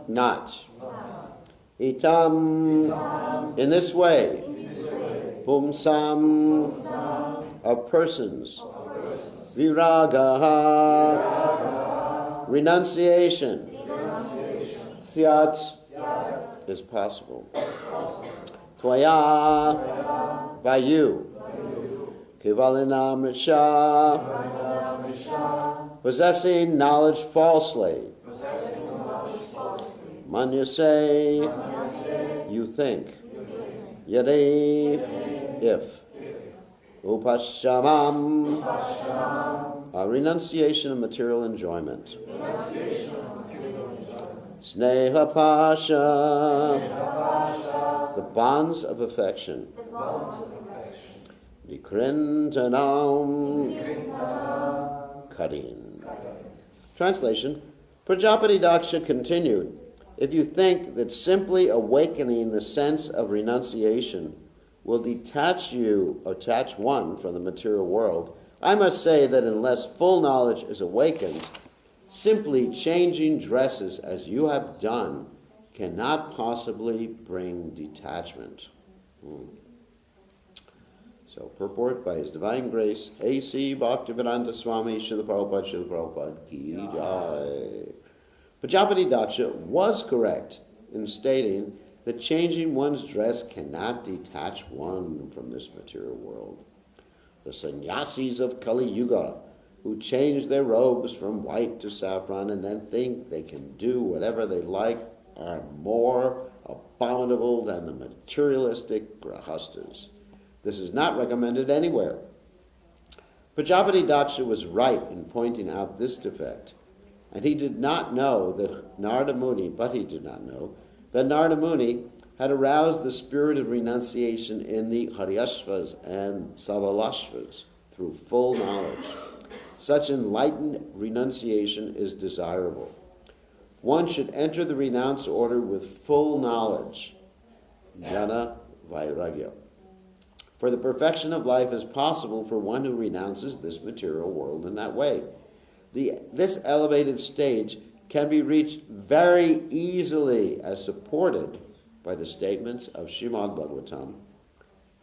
not. Itam, in this way, pumsam, of persons, viraga, renunciation, thyat, is possible. Tvaya, by you. Kevalinamrisha, possessing knowledge falsely. Manyase, you think. Yade, if. Upashamam, a renunciation of material enjoyment. Sneha pasha, the bonds of affection. Vikrintanam, cutting. Translation, Prajapati Daksha continued, if you think that simply awakening the sense of renunciation will detach one from the material world, I must say that unless full knowledge is awakened, simply changing dresses as you have done cannot possibly bring detachment. So, purport by His Divine Grace, A.C. Bhaktivedanta Swami Srila Prabhupada Ki Jai. Prajapati Daksha was correct in stating that changing one's dress cannot detach one from this material world. The sannyasis of Kali Yuga, who change their robes from white to saffron and then think they can do whatever they like, are more abominable than the materialistic grahastas. This is not recommended anywhere. Prajapati Daksha was right in pointing out this defect, and he did not know that Narada Muni had aroused the spirit of renunciation in the Haryashvas and Savalashvas through full knowledge. Such enlightened renunciation is desirable. One should enter the renounce order with full knowledge, jnana vairagya. For the perfection of life is possible for one who renounces this material world in that way. This elevated stage can be reached very easily as supported by the statements of Srimad Bhagavatam,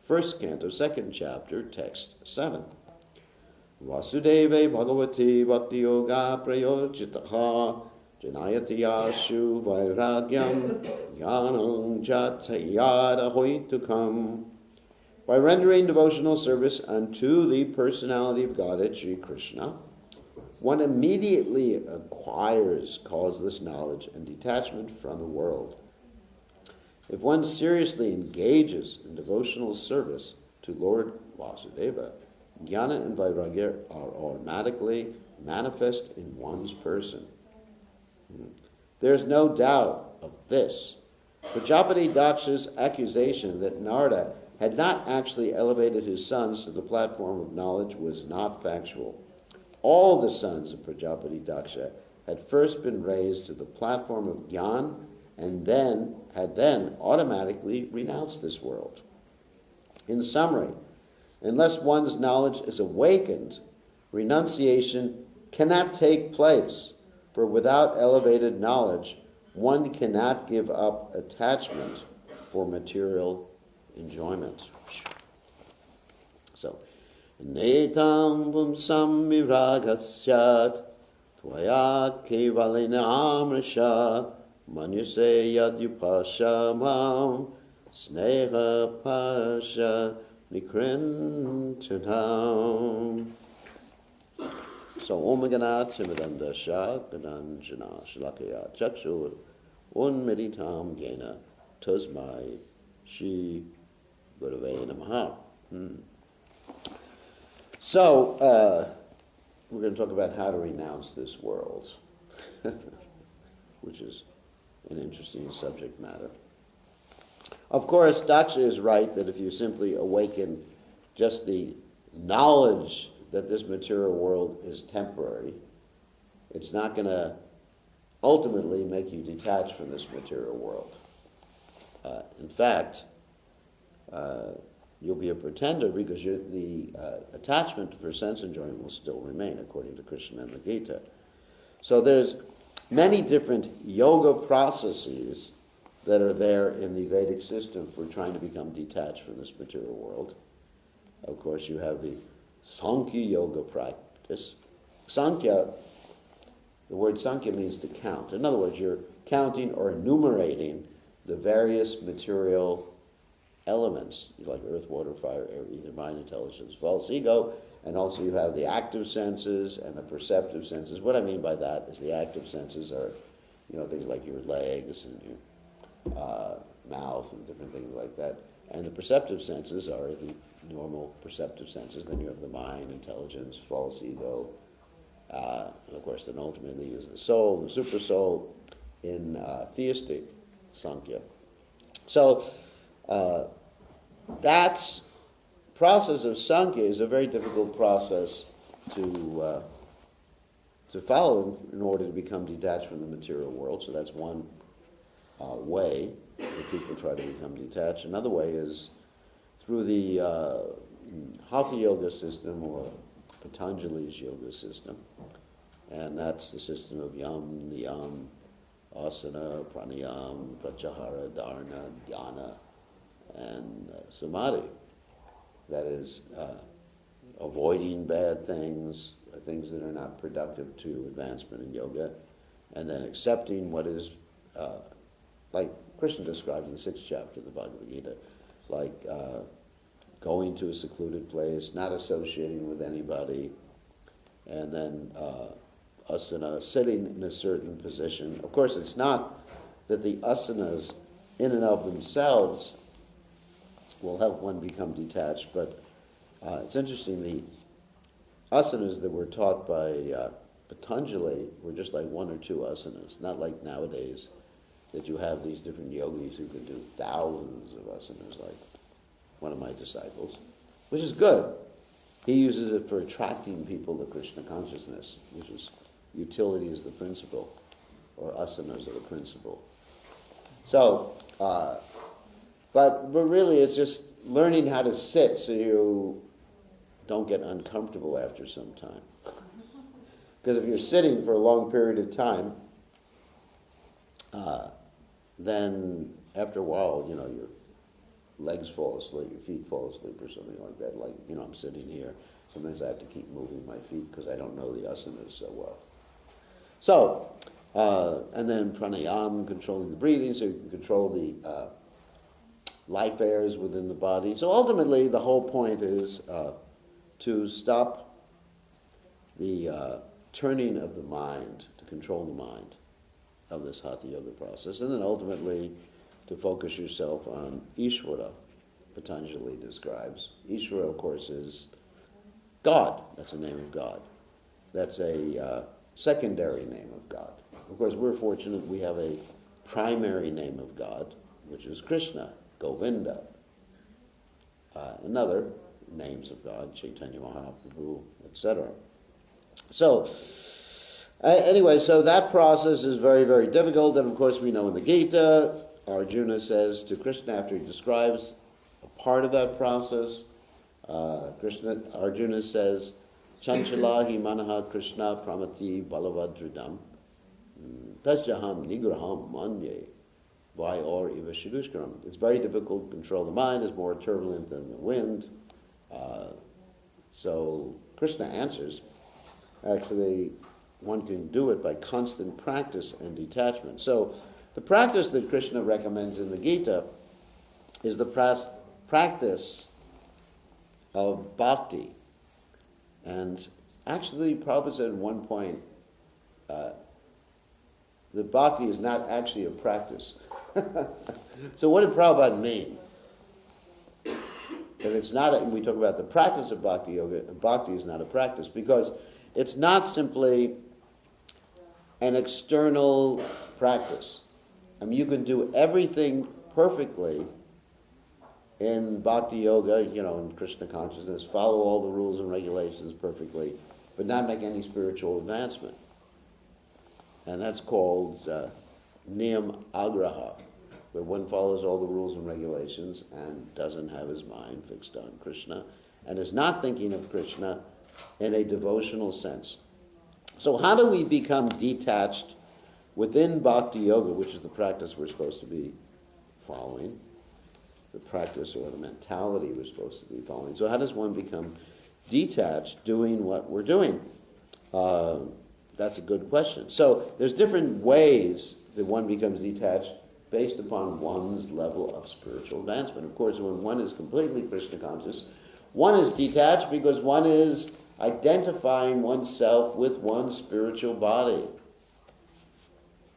1st canto, 2nd chapter, text 7. Vasudeve Bhagavati Bhakti Yoga Prayojitaha Janayati Yashu Vairagyam Yanam Jatayada Hoitukam. By rendering devotional service unto the personality of Godhead, Sri Krishna, one immediately acquires causeless knowledge and detachment from the world. If one seriously engages in devotional service to Lord Vasudeva, jnana and vairagya are automatically manifest in one's person. There's no doubt of this. Prajapati Daksha's accusation that Narada had not actually elevated his sons to the platform of knowledge was not factual. All the sons of Prajapati Daksha had first been raised to the platform of Gyan and had then automatically renounced this world. In summary, unless one's knowledge is awakened, renunciation cannot take place, for without elevated knowledge, one cannot give up attachment for material enjoyment. So, netam pumsam viragasyat tvaya kevalena amrisha manyuse yadyupashamam sneha pasha nikrintanam. So, Om Gana Timidandasha Gananjana Shalakaya Chakshur Unmeditam Gena Tasmai Shri Gurave Namaha. So, we're going to talk about how to renounce this world, which is an interesting subject matter. Of course, Daksha is right that if you simply awaken just the knowledge that this material world is temporary, it's not going to ultimately make you detach from this material world. In fact, you'll be a pretender because the attachment for sense enjoyment will still remain, according to Krishna and the Gita. So there's many different yoga processes that are there in the Vedic system for trying to become detached from this material world. Of course, you have the Sankhya yoga practice. Sankhya, the word Sankhya means to count. In other words, you're counting or enumerating the various material elements, like earth, water, fire, air, ether, mind, intelligence, false ego, and also you have the active senses and the perceptive senses. What I mean by that is the active senses are, things like your legs and your mouth and different things like that. And the perceptive senses are the normal perceptive senses. Then you have the mind, intelligence, false ego, and of course then ultimately is the soul, the super soul in theistic Sankhya. So that process of Sankhya is a very difficult process to follow in order to become detached from the material world. So that's one way that people try to become detached. Another way is through the Hatha yoga system or Patanjali's yoga system, and that's the system of yam, niyam, asana, pranayam, pratyahara, dharana, dhyana, and samadhi. That is avoiding bad things, things that are not productive to advancement in yoga, and then accepting what is, like Krishna described in the 6th chapter of the Bhagavad Gita, like going to a secluded place, not associating with anybody, and then asana, sitting in a certain position. Of course, it's not that the asanas in and of themselves will help one become detached, but it's interesting, the asanas that were taught by Patanjali were just like 1 or 2 asanas, not like nowadays that you have these different yogis who can do thousands of asanas, like one of my disciples, which is good. He uses it for attracting people to Krishna consciousness, which is utility is the principle, or asanas are the principle. So, but really it's just learning how to sit so you don't get uncomfortable after some time. Because if you're sitting for a long period of time, then after a while, your legs fall asleep, your feet fall asleep or something like that. Like, I'm sitting here. Sometimes I have to keep moving my feet because I don't know the asanas so well. So, and then pranayam, controlling the breathing, so you can control the life airs within the body. So ultimately, the whole point is to stop the turning of the mind, to control the mind of this Hatha Yoga process, and then ultimately to focus yourself on Ishvara, Patanjali describes. Ishvara, of course, is God. That's the name of God. That's a secondary name of God. Of course, we're fortunate we have a primary name of God, which is Krishna, Govinda, and other names of God, Chaitanya Mahaprabhu, etc. So, anyway, so that process is very, very difficult, and of course we know in the Gita, Arjuna says to Krishna, after he describes a part of that process, Arjuna says, Chanchalahi manaha Krishna pramati balavadridam tajaham nigraham manye vai or iva shidushkaram. It's very difficult to control the mind, it's more turbulent than the wind. So Krishna answers, actually, one can do it by constant practice and detachment. So the practice that Krishna recommends in the Gita is the practice of bhakti. And actually, Prabhupada said at one point, that bhakti is not actually a practice. So what did Prabhupada mean? That it's not, when we talk about the practice of bhakti yoga, bhakti is not a practice, because it's not simply an external practice. I mean, you can do everything perfectly in bhakti yoga, in Krishna consciousness, follow all the rules and regulations perfectly, but not make any spiritual advancement. And that's called niyam agraha, where one follows all the rules and regulations and doesn't have his mind fixed on Krishna, and is not thinking of Krishna in a devotional sense. So how do we become detached within Bhakti Yoga, which is the practice we're supposed to be following, the practice or the mentality we're supposed to be following. So how does one become detached doing what we're doing? That's a good question. So there's different ways that one becomes detached based upon one's level of spiritual advancement. Of course, when one is completely Krishna conscious, one is detached because one is identifying oneself with one's spiritual body.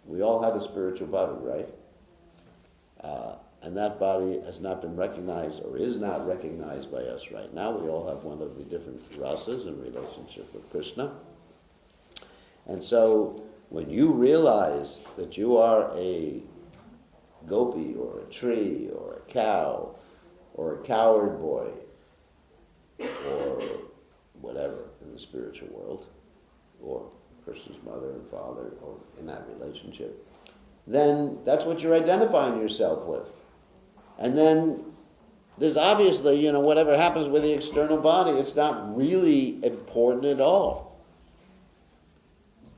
We all have a spiritual body, right? And that body has not been recognized or is not recognized by us right now. We all have one of the different rasas in relationship with Krishna. And so when you realize that you are a gopi or a tree or a cow or a coward boy or whatever in the spiritual world, or Krishna's mother and father, or in that relationship, then that's what you're identifying yourself with. And then there's obviously, whatever happens with the external body, it's not really important at all.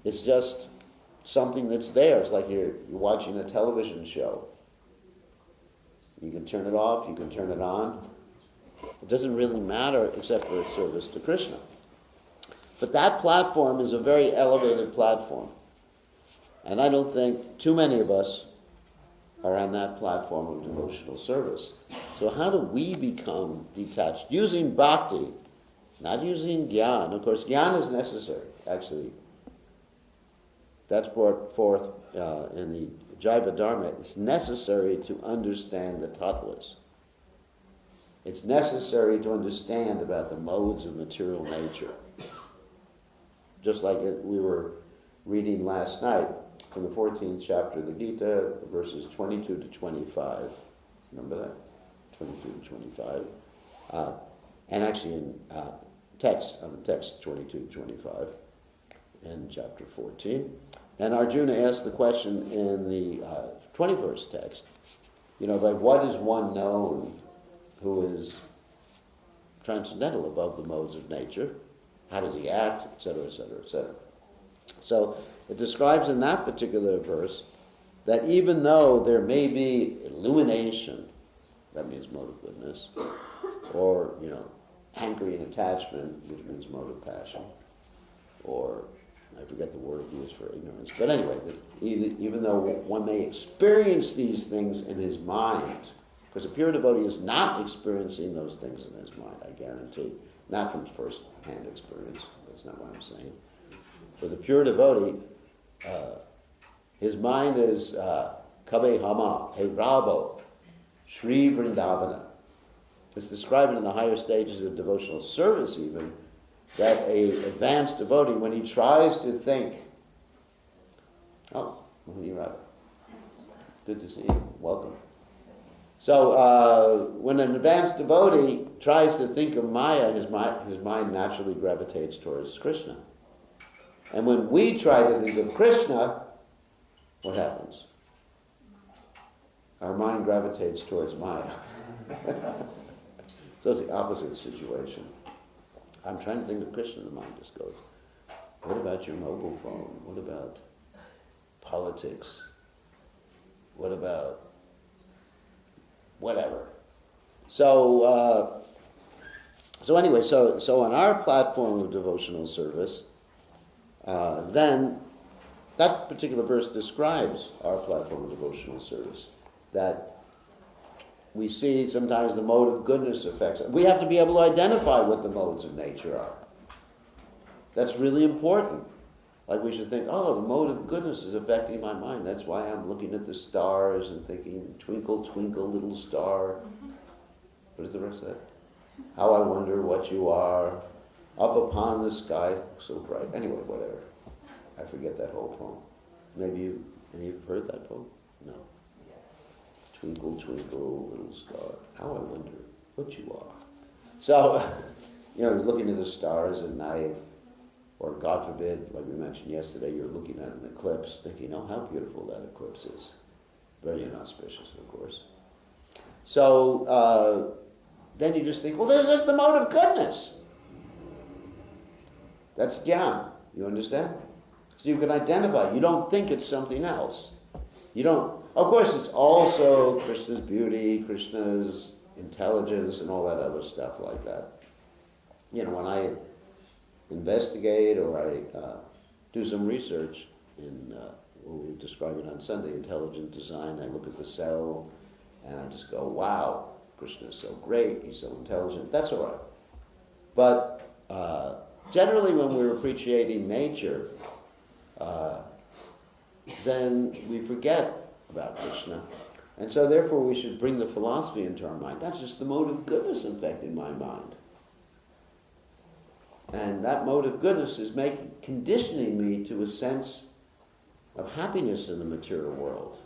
It's just something that's there. It's like you're watching a television show. You can turn it off, you can turn it on. It doesn't really matter except for service to Krishna. But that platform is a very elevated platform. And I don't think too many of us are on that platform of devotional service. So how do we become detached? Using bhakti, not using jnana. Of course, jnana is necessary, actually. That's brought forth in the Jaiva Dharma. It's necessary to understand the tattvas. It's necessary to understand about the modes of material nature. Just like we were reading last night from the 14th chapter of the Gita, verses 22 to 25. Remember that? 22 to 25. And actually in text 22 to 25 in chapter 14. And Arjuna asked the question in the 21st text, by what is one known who is transcendental above the modes of nature? How does he act, etc., etc., etc. So it describes in that particular verse that even though there may be illumination, that means mode of goodness, or, hankering attachment, which means mode of passion, or I forget the word used for ignorance. But anyway, even though one may experience these things in his mind, because a pure devotee is not experiencing those things in his mind, I guarantee. Not from first-hand experience. That's not what I'm saying. For the pure devotee, his mind is Kabe Hama, He Rabo, Sri Vrindavana. It's described in the higher stages of devotional service even, that an advanced devotee, when he tries to think, Mohini Radha, good to see you, welcome. So when an advanced devotee tries to think of Maya, his mind naturally gravitates towards Krishna. And when we try to think of Krishna, what happens? Our mind gravitates towards Maya. So it's the opposite situation. I'm trying to think of Krishna, the mind just goes, what about your mobile phone? What about politics? What about whatever? So anyway, so on our platform of devotional service, then that particular verse describes our platform of devotional service, that we see sometimes the mode of goodness affects us. We have to be able to identify what the modes of nature are. That's really important. Like we should think, the mode of goodness is affecting my mind. That's why I'm looking at the stars and thinking, twinkle, twinkle, little star. What is the rest of that? How I wonder what you are, up upon the sky, so bright. Anyway, whatever. I forget that whole poem. Maybe any of you have heard that poem? No. Twinkle, twinkle, little star, how I wonder what you are. So, looking at the stars at night, or God forbid, like we mentioned yesterday, you're looking at an eclipse, thinking, how beautiful that eclipse is. Very inauspicious, of course. So, then you just think, well, this is the mode of goodness. That's jnana. You understand? So you can identify. You don't think it's something else. You don't. Of course, it's also Krishna's beauty, Krishna's intelligence, and all that other stuff like that. You know, when I investigate or I do some research in what we describe it on Sunday, intelligent design, I look at the cell and I just go, wow, Krishna is so great, he's so intelligent. That's all right. But generally when we're appreciating nature, then we forget about Krishna. And so therefore we should bring the philosophy into our mind. That's just the mode of goodness, in fact, in my mind. And that mode of goodness is conditioning me to a sense of happiness in the material world.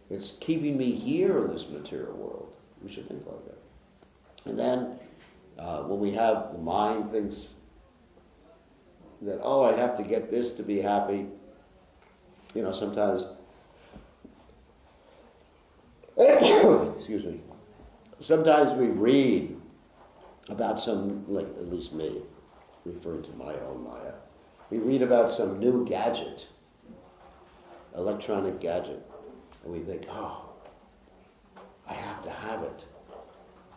It's keeping me here in this material world. We should think like that. And then when we have, the mind thinks that, oh, I have to get this to be happy. You know, sometimes, excuse me, sometimes we read about some, like at least me, referring to my own Maya, we read about some new gadget, electronic gadget, and we think, oh, I have to have it.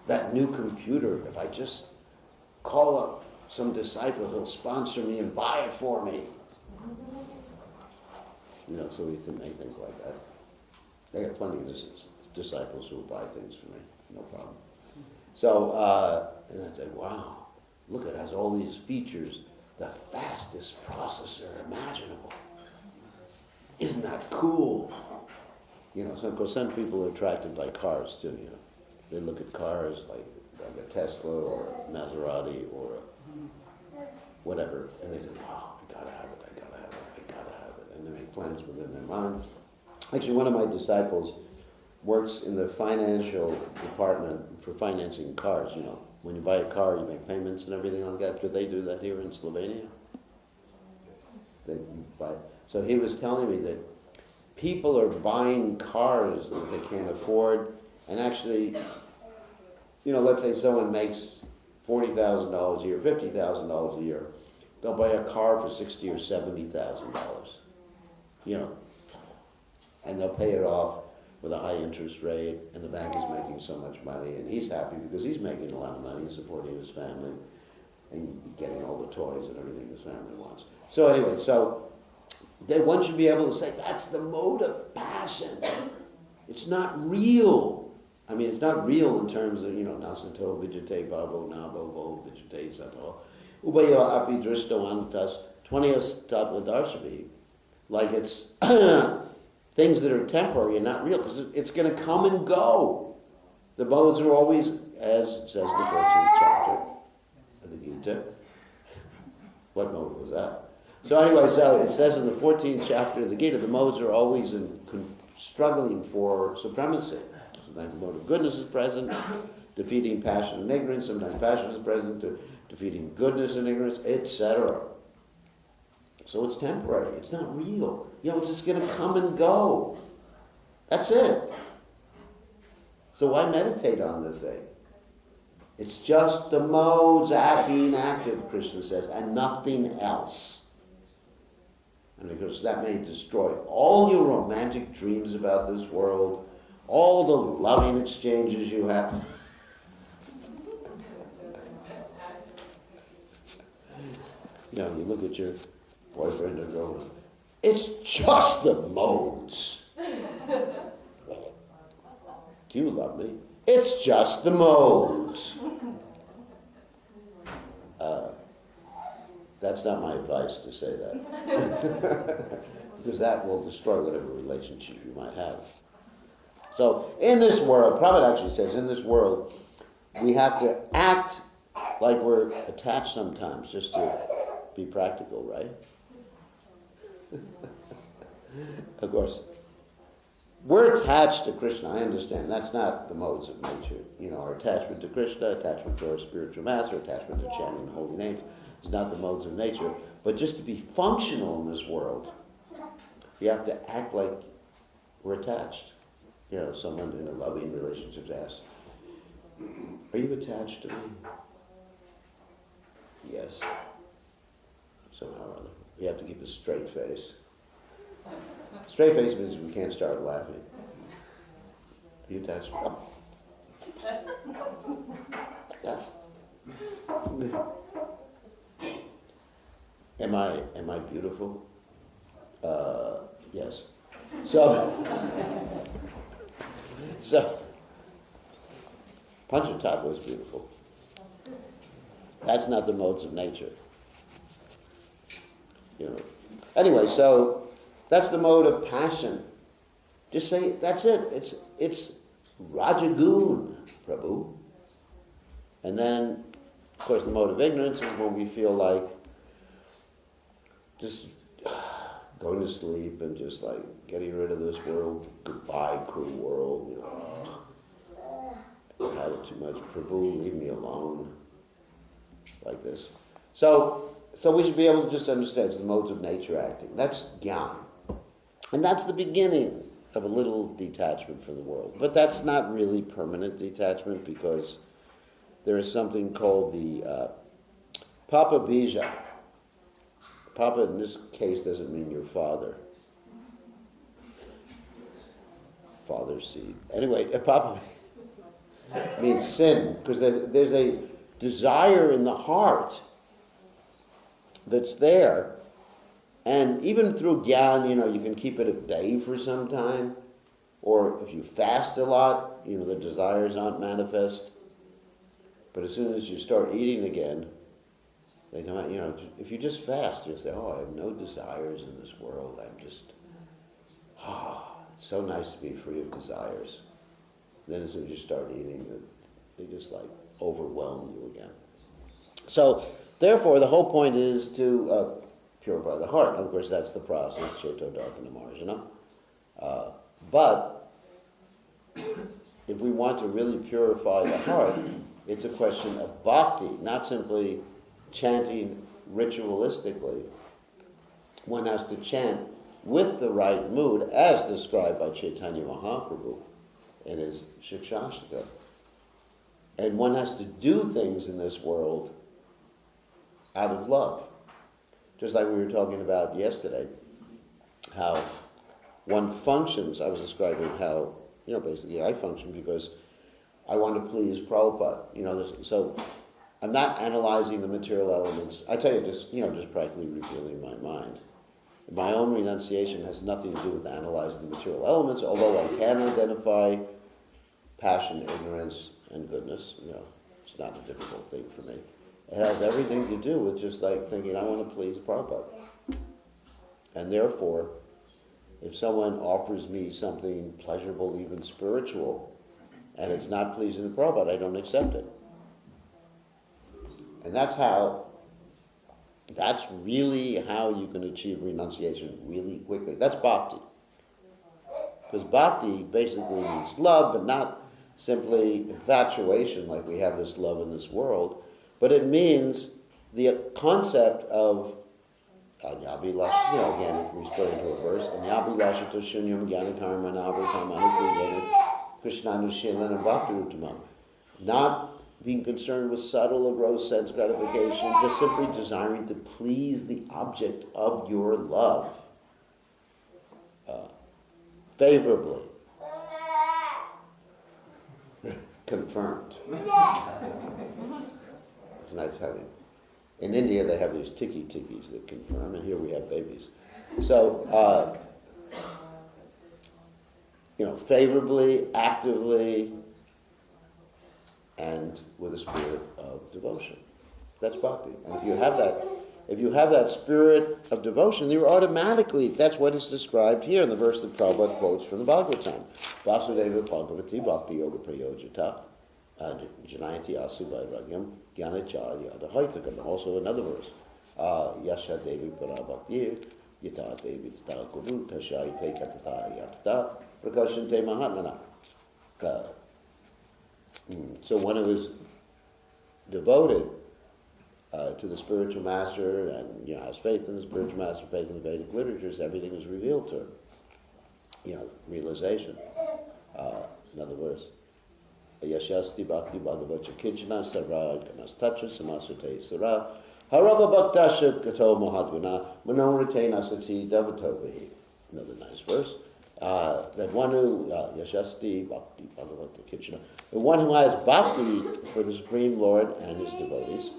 That new computer, if I just call up some disciple, he'll sponsor me and buy it for me. You know, so we may think like that. I got plenty of disciples who will buy things for me, no problem. So, and I'd say, wow, look, it has all these features, the fastest processor imaginable. Isn't that cool? You know, so of course some people are attracted by cars too, you know. They look at cars like a Tesla or a Maserati or whatever, and they say, oh, I gotta have it, I gotta have it, I gotta have it. And they make plans within their mind. Actually, one of my disciples works in the financial department for financing cars, you know. When you buy a car, you make payments and everything like that. Do they do that here in Slovenia? That you buy. So he was telling me that people are buying cars that they can't afford, and actually, you know, let's say someone makes $40,000 a year, $50,000 a year, they'll buy a car for $60,000 or $70,000, you know, and they'll pay it off with a high interest rate, and the bank is making so much money, and he's happy because he's making a lot of money and supporting his family and getting all the toys and everything his family wants. So anyway, so then one should be able to say, that's the mode of passion. It's not real. I mean, it's not real in terms of, you know, nasato vijate bhavo nabhavo vijate sato ubayo api drishtavantas 20 tatvadarshvi. Like it's things that are temporary and not real, because it's going to come and go. The modes are always, as says the 14th chapter of the Gita. What mode was that? So anyway, so it says in the 14th chapter of the Gita, the modes are always struggling for supremacy. Sometimes the mode of goodness is present, defeating passion and ignorance. Sometimes passion is present, defeating goodness and ignorance, etc. So it's temporary. It's not real. You know, it's just going to come and go. That's it. So why meditate on the thing? It's just the modes being active, Krishna says, and nothing else. And because that may destroy all your romantic dreams about this world, all the loving exchanges you have. You know, you look at your boyfriend or girlfriend, it's just the modes. Do you love me? It's just the modes. That's not my advice to say that. Because that will destroy whatever relationship you might have. So in this world, Prabhupada actually says, in this world, we have to act like we're attached sometimes, just to be practical, right? Of course, we're attached to Krishna, I understand. That's not the modes of nature. You know, our attachment to Krishna, attachment to our spiritual master, attachment to chanting holy names is not the modes of nature. But just to be functional in this world, you have to act like we're attached. You know, someone in a loving relationship asks, are you attached to me? Yes. Somehow or other. You have to keep a straight face. Straight face means we can't start laughing. Do you touch me? Oh. Yes. Am I beautiful? Yes. So Panchatattva was beautiful. That's not the modes of nature. You know. Anyway, so that's the mode of passion. Just say that's it. It's Rajagun, Prabhu. And then, of course, the mode of ignorance is when we feel like just going to sleep and just like getting rid of this world. Goodbye, cruel world. You know, I've had it too much. Prabhu, leave me alone. Like this. So we should be able to just understand it's the modes of nature acting. That's jnana. And that's the beginning of a little detachment from the world. But that's not really permanent detachment because there is something called the Papa Bija. Papa in this case doesn't mean your father. Father's seed. Anyway, Papa means sin because there's a desire in the heart that's there. And even through gyan, you can keep it at bay for some time. Or if you fast a lot, the desires aren't manifest. But as soon as you start eating again, they come out, if you just fast, you'll say, I have no desires in this world. I'm just, it's so nice to be free of desires. And then as soon as you start eating, they just like overwhelm you again. So, therefore, the whole point is to purify the heart. And of course, that's the process, Cheto Darpana Marjana. But if we want to really purify the heart, it's a question of bhakti, not simply chanting ritualistically. One has to chant with the right mood, as described by Chaitanya Mahaprabhu in his Shikshashtaka. And one has to do things in this world out of love. Just like we were talking about yesterday, how one functions. I was describing how, basically I function because I want to please Prabhupada. So I'm not analyzing the material elements. I tell you, just practically revealing my mind. My own renunciation has nothing to do with analyzing the material elements, although I can identify passion, ignorance, and goodness. It's not a difficult thing for me. It has everything to do with just like thinking, I want to please Prabhupada. And therefore, if someone offers me something pleasurable, even spiritual, and it's not pleasing to Prabhupada, I don't accept it. And that's really how you can achieve renunciation really quickly. That's bhakti. Because bhakti basically means love, but not simply infatuation like we have this love in this world, but it means the concept of again referring to a verse, Anyabilashita shunyam gyanakarma navratam anukuyena krishnanushilan bhaktirutamam. Not being concerned with subtle or gross sense gratification, just simply desiring to please the object of your love favorably. Confirmed. It's nice having. In India, they have these tiki-tikis that confirm, and here we have babies. So, favorably, actively, and with a spirit of devotion. That's bhakti. And if you have that spirit of devotion, you're automatically, that's what is described here in the verse that Prabhupada quotes from the Bhagavatam. Vasudeva Bhagavati Bhakti Yoga Prayojita Janayati Asu Vairagyam Gyanacharya Adahaitakam. Also another verse. Yasha Devi Parabhakti Yata Devi Tata Guru Tashaite Katata Yatata Prakashante Mahatmana. So when it was devoted to the spiritual master and has faith in the spiritual master, faith in the Vedic literatures, everything is revealed to her. Realization. Another verse. Yashasti Bhakti Bhagavacha Kinchana Sarva Gamas Tatra Samasute Sara Harava bhaktasha kato mahatguna manoritena asati devatovihi. Another nice verse. That one who, yashasti bhakti bhagavata kitchana, the one who has bhakti for the Supreme Lord and his devotees,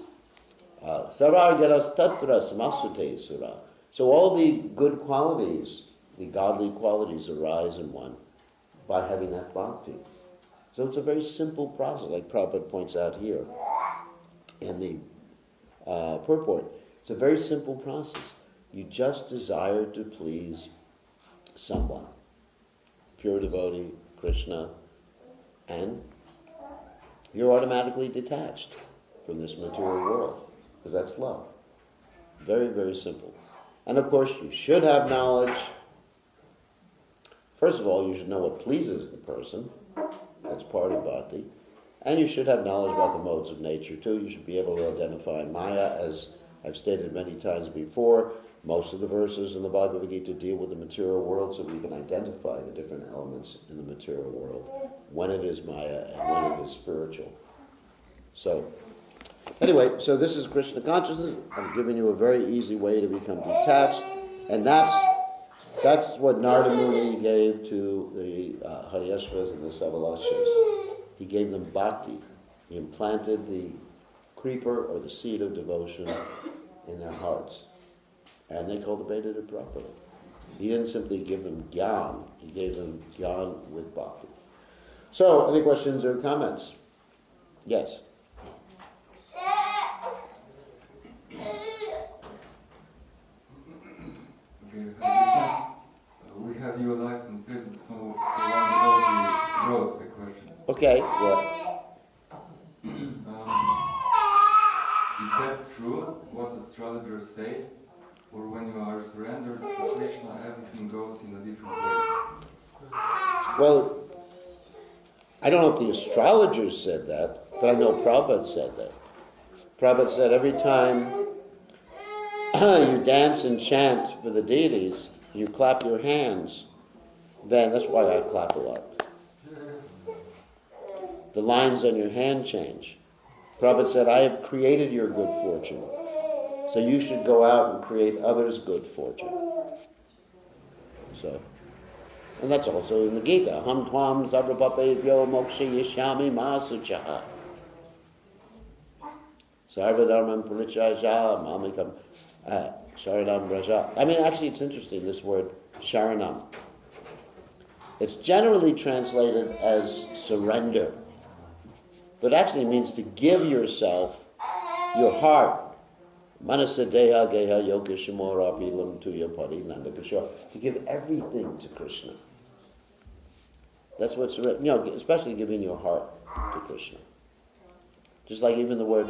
sarargaras tatra samasute sura. So all the good qualities, the godly qualities arise in one by having that bhakti. So it's a very simple process, like Prabhupada points out here in the purport. It's a very simple process. You just desire to please someone, pure devotee, Krishna, and you're automatically detached from this material world, because that's love. Very, very simple. And of course, you should have knowledge. First of all, you should know what pleases the person. That's part of bhakti. And you should have knowledge about the modes of nature too. You should be able to identify Maya, as I've stated many times before. Most of the verses in the Bhagavad Gita deal with the material world, so we can identify the different elements in the material world, when it is Maya and when it is spiritual. So, anyway, so this is Krishna consciousness. I'm giving you a very easy way to become detached, and that's what Narada Muni gave to the Haryashvas and the Savalashas. He gave them bhakti. He implanted the creeper or the seed of devotion in their hearts, and they cultivated it properly. He didn't simply give them gyan, he gave them gyan with bhakti. So, any questions or comments? Yes? We have your life on Facebook, so one devotee wrote the question. Okay, well. Is that true, what astrologers say? Or when you are surrendered to Krishna, everything goes in a different way? Well, I don't know if the astrologers said that, but I know Prabhupada said that. Prabhupada said every time you dance and chant for the deities, you clap your hands, then that's why I clap a lot. The lines on your hand change. Prabhupada said, I have created your good fortune, so you should go out and create others' good fortune. So, and that's also in the Gita. Ham tvam sarvapapebhyo moksha yishyami masuchaha. Sarvadharmam parichaja mamikam sharanam raja. I mean, actually, it's interesting, this word sharanam. It's generally translated as surrender, but actually means to give yourself, your heart. Manasa deha geha yoga shimora pilam tuya pari nanda kishore. To give everything to Krishna. That's what's, especially giving your heart to Krishna. Just like even the word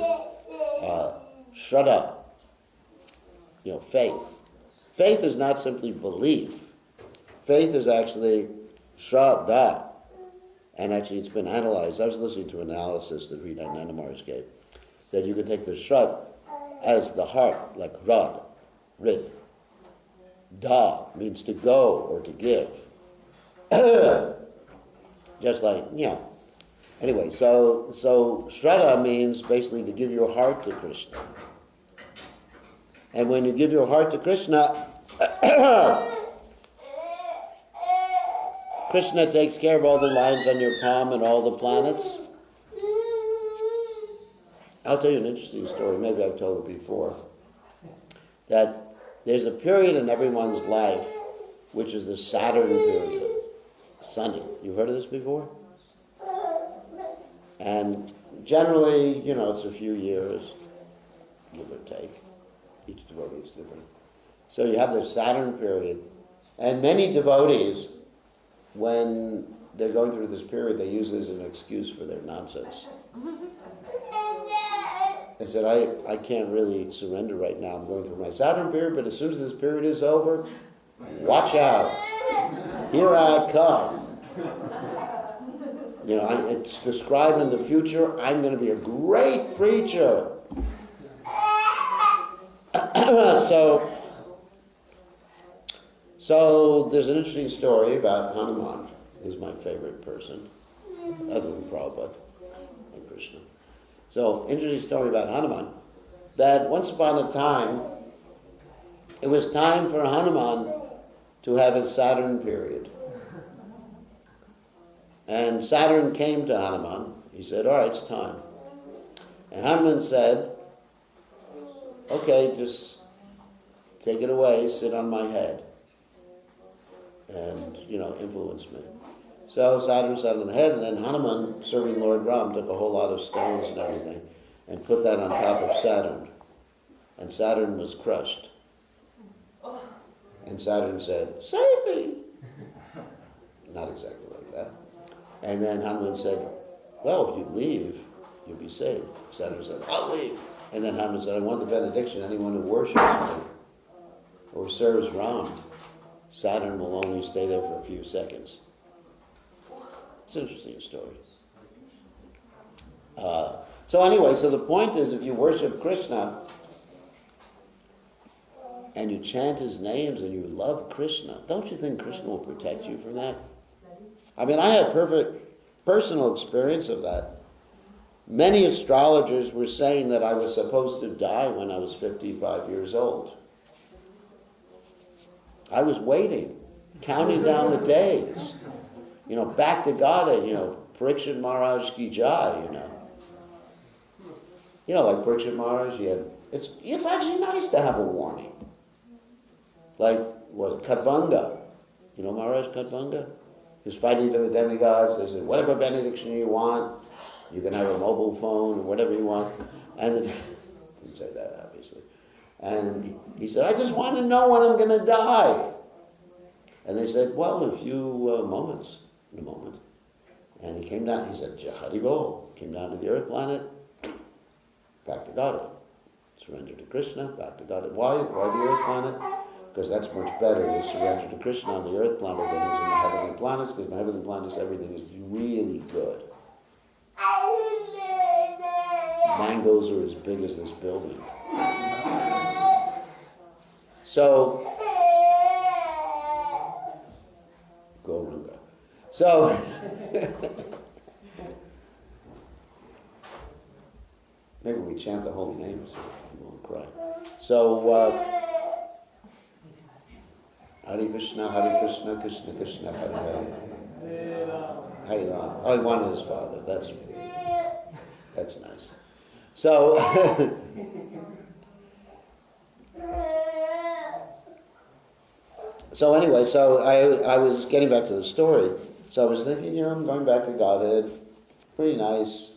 shraddha, faith. Faith is not simply belief. Faith is actually shraddha. And actually it's been analyzed. I was listening to an analysis that Rita Nandamars gave, that you can take the shraddha as the heart, like rad, rid. Da means to go or to give. Just like, Anyway, so shraddha means basically to give your heart to Krishna. And when you give your heart to Krishna, Krishna takes care of all the lines on your palm and all the planets. I'll tell you an interesting story, maybe I've told it before, that there's a period in everyone's life which is the Saturn period. Sunny. You've heard of this before? And generally, it's a few years, give or take. Each devotee is different. So you have the Saturn period, and many devotees, when they're going through this period, they use it as an excuse for their nonsense. They said, I can't really surrender right now. I'm going through my Saturn period, but as soon as this period is over, watch out. Here I come. It's described in the future, I'm going to be a great preacher. So there's an interesting story about Hanuman, who's my favorite person, other than Prabhupada and Krishna. So, interesting story about Hanuman. that once upon a time, it was time for Hanuman to have his Saturn period. And Saturn came to Hanuman. He said, all right, it's time. And Hanuman said, okay, just take it away, sit on my head, and, influence me. So Saturn sat on the head, and then Hanuman, serving Lord Ram, took a whole lot of stones and everything, and put that on top of Saturn. And Saturn was crushed. And Saturn said, save me! Not exactly like that. And then Hanuman said, well, if you leave, you'll be saved. Saturn said, I'll leave. And then Hanuman said, I want the benediction. Anyone who worships me or serves Ram, Saturn will only stay there for a few seconds. It's an interesting story. So the point is, if you worship Krishna and you chant his names and you love Krishna, don't you think Krishna will protect you from that? I mean, I had perfect personal experience of that. Many astrologers were saying that I was supposed to die when I was 55 years old. I was waiting, counting down the days. Back to Godhead, Parikshit Maharaj ki jai, like Parikshit Maharaj, it's actually nice to have a warning. Like, Kadvanga. Maharaj Kadvanga? He was fighting for the demigods. They said, whatever benediction you want, you can have a mobile phone or whatever you want. And didn't say that, obviously. And he said, I just want to know when I'm going to die. And they said, well, in a few moments. In a moment. And he came down, he said, Jahari Bo, came down to the earth planet, back to Godhead. Surrender to Krishna, back to Godhead. Why the earth planet? Because that's much better to surrender to Krishna on the earth planet than is in the heavenly planets, because in the heavenly planets everything is really good. Mangoes are as big as this building. So, Gauranga. So, maybe we chant the holy names so you won't cry. So, Hare Krishna, Krishna Krishna, Hare Hare. Hare Ram. Oh, he wanted his father. That's nice. So, anyway, I was getting back to the story. So I was thinking, I'm going back to Godhead. Pretty nice.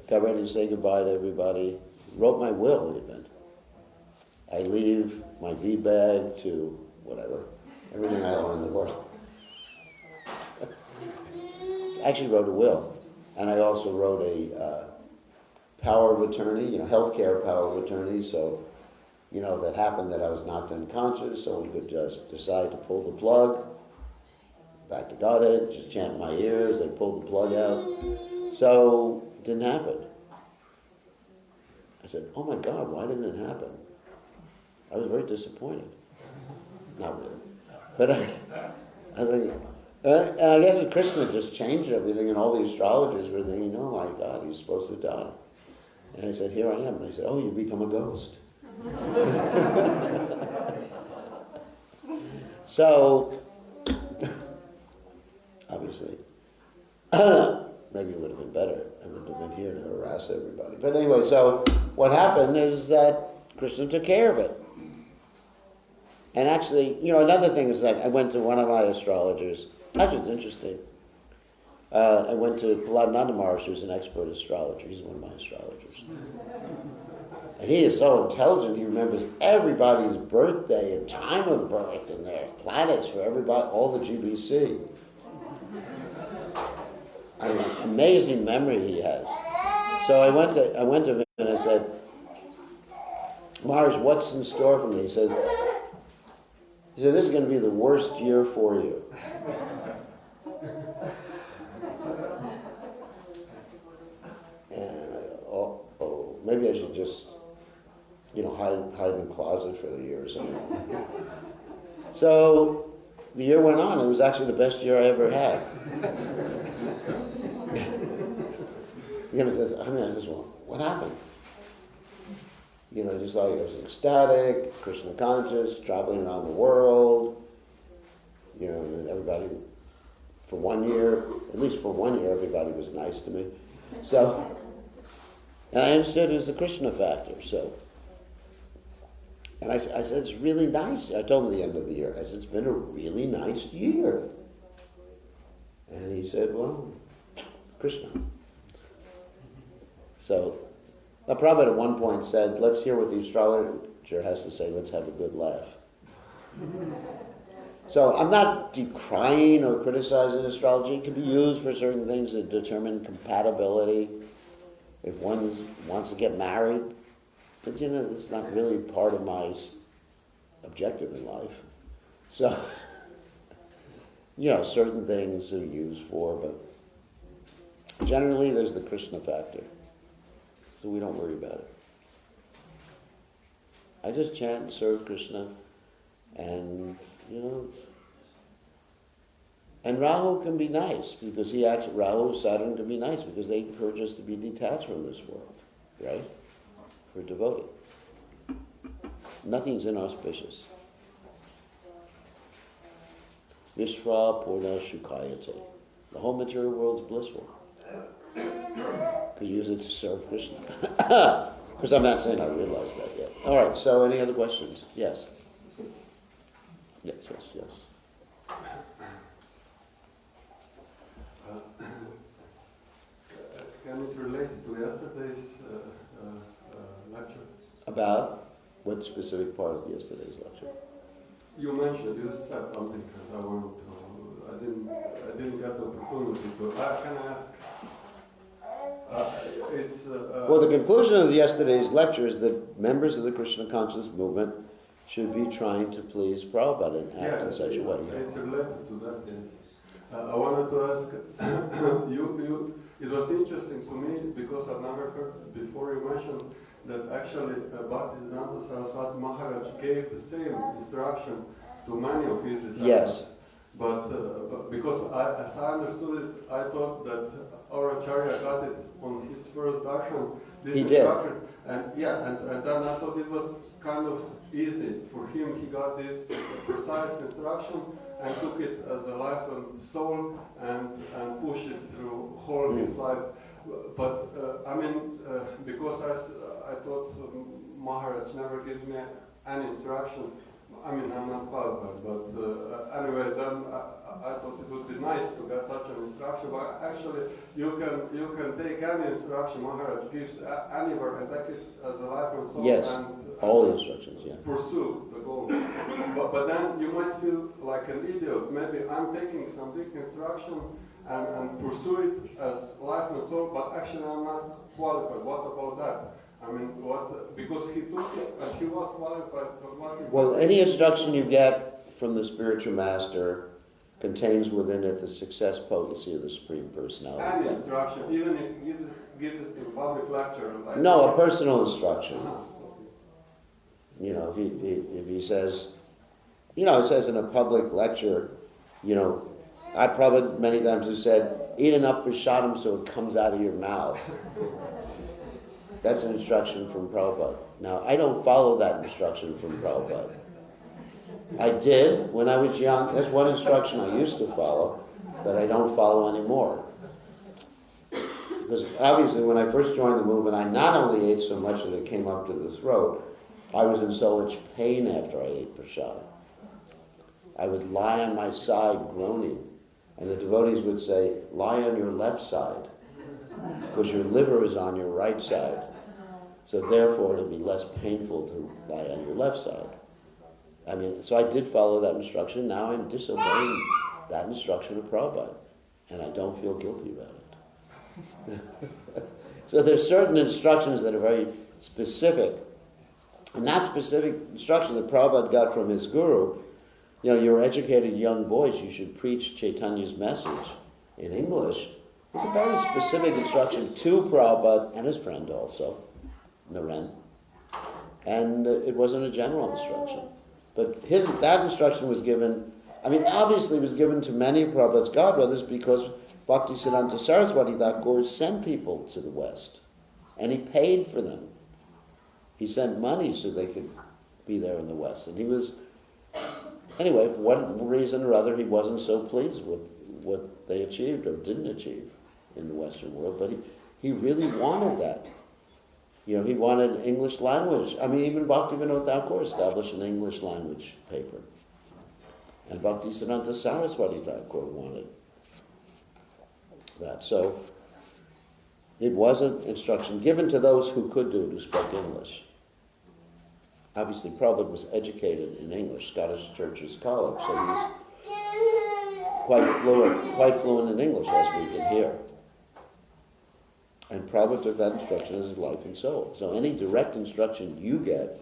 Got ready to say goodbye to everybody. Wrote my will even. I leave my V-bag to whatever, everything I own in the world. Actually wrote a will. And I also wrote a power of attorney, healthcare power of attorney, so, if it happened that I was knocked unconscious, someone could just decide to pull the plug, back to Godhead, just chant in my ears, they pulled the plug out. So, it didn't happen. I said, oh my God, why didn't it happen? I was very disappointed. Not really. But I think, and I guess with Krishna just changed everything, and all the astrologers were thinking, oh my God, he's supposed to die. And I said, here I am. And they said, oh, you become a ghost. So, obviously, maybe it would have been better. I wouldn't have been here to harass everybody. But anyway, so what happened is that Krishna took care of it. And actually, another thing is that I went to one of my astrologers. Actually, it's interesting. I went to Prahlad Maharaj, who's an expert astrologer. He's one of my astrologers. And he is so intelligent, he remembers everybody's birthday and time of birth, and their planets for everybody, all the GBC. I mean, amazing memory he has. So I went to him and I said, Maharaj, what's in store for me? He said, this is going to be the worst year for you. And I go, maybe I should just, hide in the closet for the year or something. So the year went on. It was actually the best year I ever had. I just went, what happened? Just like I was ecstatic, Krishna conscious, traveling around the world. And everybody, for 1 year, at least for 1 year, everybody was nice to me. So, and I understood it was the Krishna factor. So, and I said, it's really nice. I told him at the end of the year, I said, it's been a really nice year. And he said, well, Krishna. So, the Prabhupada at one point said, let's hear what the astrologer has to say, let's have a good laugh. So I'm not decrying or criticizing astrology. It can be used for certain things to determine compatibility, if one wants to get married. But it's not really part of my objective in life. So, certain things are used for, but generally there's the Krishna factor. So we don't worry about it. I just chant and serve Krishna, and and Rahu can be nice because Rahu, Saturn can be nice because they encourage us to be detached from this world, right? For a devotee. Nothing's inauspicious. Vishva Purna Shukayate. The whole material world's blissful. Could use it to serve Krishna. Because I'm not saying I realize that yet. All right, so any other questions? Yes. Yes. Can it relate to yesterday's lecture? About what specific part of yesterday's lecture? You mentioned, you said something that I wanted to, I didn't get the opportunity to, can I ask? Well, the conclusion of yesterday's lecture is that members of the Krishna conscious movement should be trying to please Prabhupada and act in such a way. It's related to that, yes. I wanted to ask, it was interesting to me because I've never heard before you mentioned that actually Bhaktisiddhanta Saraswati Maharaj gave the same instruction to many of his disciples. Yes. But because as I understood it, I thought that our Acharya got it on his first darshan. He did. And then I thought it was kind of easy for him. He got this precise instruction and took it as a life and soul and pushed it through whole his life. But because I thought Maharaj never gives me any instruction. I'm not qualified, but anyway, then I thought it would be nice to get such an instruction. But actually, you can take any instruction Maharaj gives anywhere and take it as a life and soul. Yes, and all the instructions, yeah. Pursue the goal. but then you might feel like an idiot. Maybe I'm taking some big instruction and pursue it as life and soul, but actually I'm not qualified. What about that? Because he took it and he was qualified, but what... Well, any instruction you get from the spiritual master contains within it the success potency of the Supreme Personality. Any instruction, even if you give it in public lecture... No, a personal instruction. If he says... it says in a public lecture, I probably many times have said, eat enough prasadam so it comes out of your mouth. That's an instruction from Prabhupada. Now, I don't follow that instruction from Prabhupada. I did when I was young. That's one instruction I used to follow that I don't follow anymore. Because obviously when I first joined the movement, I not only ate so much that it came up to the throat, I was in so much pain after I ate prasadam. I would lie on my side groaning, and the devotees would say, lie on your left side, because your liver is on your right side. So therefore it'll be less painful to lie on your left side. So I did follow that instruction. Now I'm disobeying that instruction of Prabhupada, and I don't feel guilty about it. So there's certain instructions that are very specific. And that specific instruction that Prabhupada got from his guru, you're educated young boys, you should preach Chaitanya's message in English. It's a very specific instruction to Prabhupada and his friend also, Naren. And it wasn't a general instruction. But that instruction was given, obviously it was given to many of Prabhupada's godbrothers because Bhaktisiddhanta Saraswati Thakur sent people to the West. And he paid for them. He sent money so they could be there in the West. And he was, anyway, for one reason or other, he wasn't so pleased with what they achieved or didn't achieve in the Western world, but he really wanted that. You know, he wanted English language. I mean, even Bhaktivinoda Thakur established an English language paper. And Bhaktisiddhanta Saraswati Thakur wanted that. So it wasn't instruction given to those who could do it, who spoke English. Obviously, Prabhupada was educated in English, Scottish Churches College, so he was quite fluent in English, as we can hear. And Prabhupada took that instruction as his life and soul. So any direct instruction you get,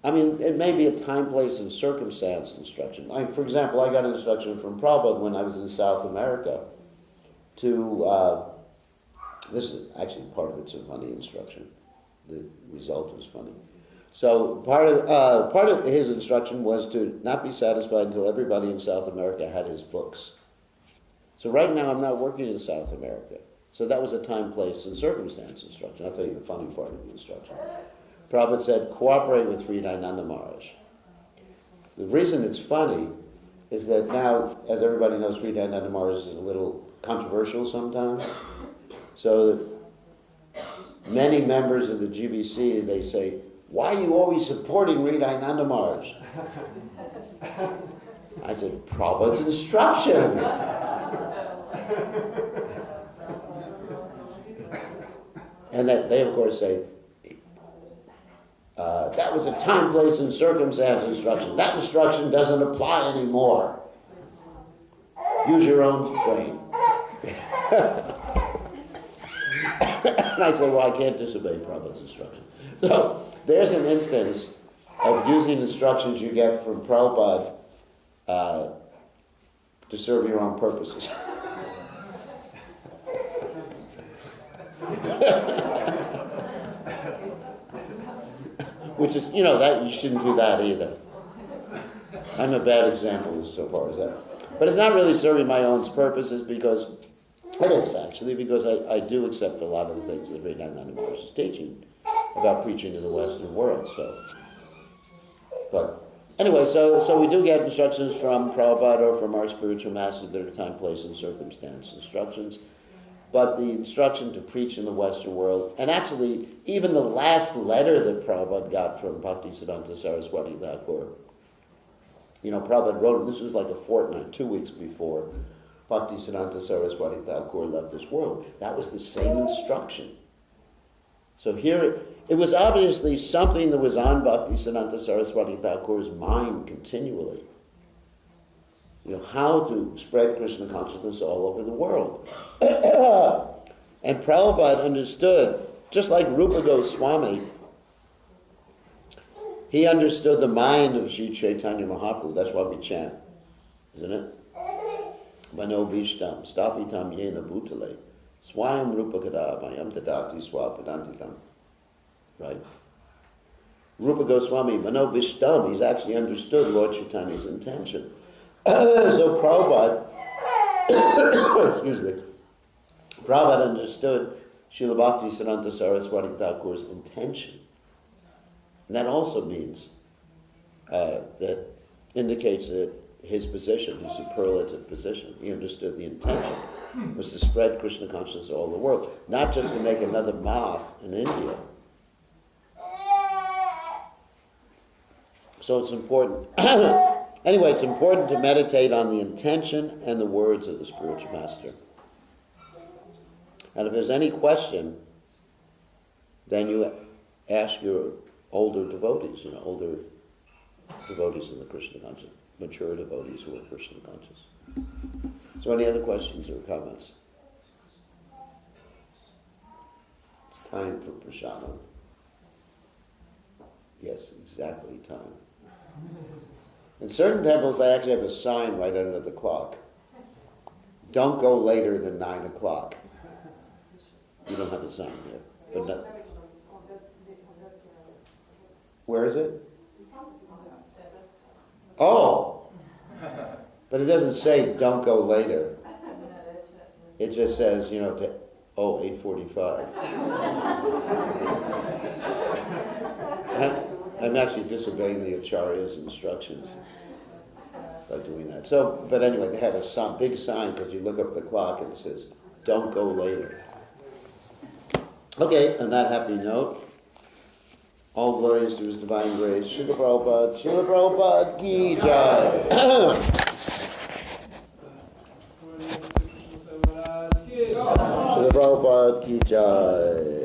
I mean, it may be a time, place, and circumstance instruction. For example, I got instruction from Prabhupada when I was in South America to, this is actually part of it's a funny instruction. The result was funny. So part of his instruction was to not be satisfied until everybody in South America had his books. So right now I'm not working in South America. So that was a time, place, and circumstance instruction. I'll tell you the funny part of the instruction. Prabhupada said, cooperate with Hridayananda Maharaj. The reason it's funny is that now, as everybody knows, Hridayananda Maharaj is a little controversial sometimes. So many members of the GBC, they say, why are you always supporting Hridayananda Maharaj? I said, Prabhupada's instruction. And that they, of course, say, that was a time, place, and circumstance instruction. That instruction doesn't apply anymore. Use your own brain. And I say, well, I can't disobey Prabhupada's instruction. So there's an instance of using instructions you get from Prabhupada to serve your own purposes. Which is, you know, that you shouldn't do that either. I'm a bad example so far as that. But it's not really serving my own purposes because, it is actually, because I do accept a lot of the things that Hridayananda Maharaj is teaching about preaching to the Western world. So, but anyway, so we do get instructions from Prabhupada or from our spiritual masters that are time, place, and circumstance instructions. But the instruction to preach in the Western world, and actually even the last letter that Prabhupada got from Bhaktisiddhanta Saraswati Thakur, you know, Prabhupada wrote, this was like a fortnight, 2 weeks before Bhaktisiddhanta Saraswati Thakur left this world. That was the same instruction. So here, it was obviously something that was on Bhaktisiddhanta Saraswati Thakur's mind continually. You know, how to spread Krishna consciousness all over the world. And Prabhupada understood, just like Rupa Goswami, he understood the mind of Sri Chaitanya Mahaprabhu. That's why we chant, isn't it? Mano Vishtam, Stapitam Yena Bhutale, Swayam Rupa Kadabhayam Tadati Swapadantikam. Right? Rupa Goswami, Mano Vishtam, he's actually understood Lord Chaitanya's intention. So Prabhupada, excuse me, Prabhupada understood Srila Bhaktisiddhanta Saraswati Thakur's intention. And that also means, that indicates that his position, his superlative position, he understood the intention was to spread Krishna consciousness all over the world, not just to make another math in India. So it's important. Anyway, it's important to meditate on the intention and the words of the spiritual master. And if there's any question, then you ask your older devotees, older devotees in the Krishna consciousness, mature devotees who are Krishna conscious. So any other questions or comments? It's time for prasadam. Yes, exactly time. In certain temples, I actually have a sign right under the clock. Don't go later than 9 o'clock. You don't have a sign there. But no. Where is it? Oh! But it doesn't say don't go later. It just says, Oh, 8:45. I'm actually disobeying the Acharya's instructions by doing that. So, but anyway, they have a big sign because you look up the clock and it says, "Don't go later." Okay, on that happy note, all glories to His divine grace. Srila Prabhupada ki jai. Srila Prabhupada ki jai.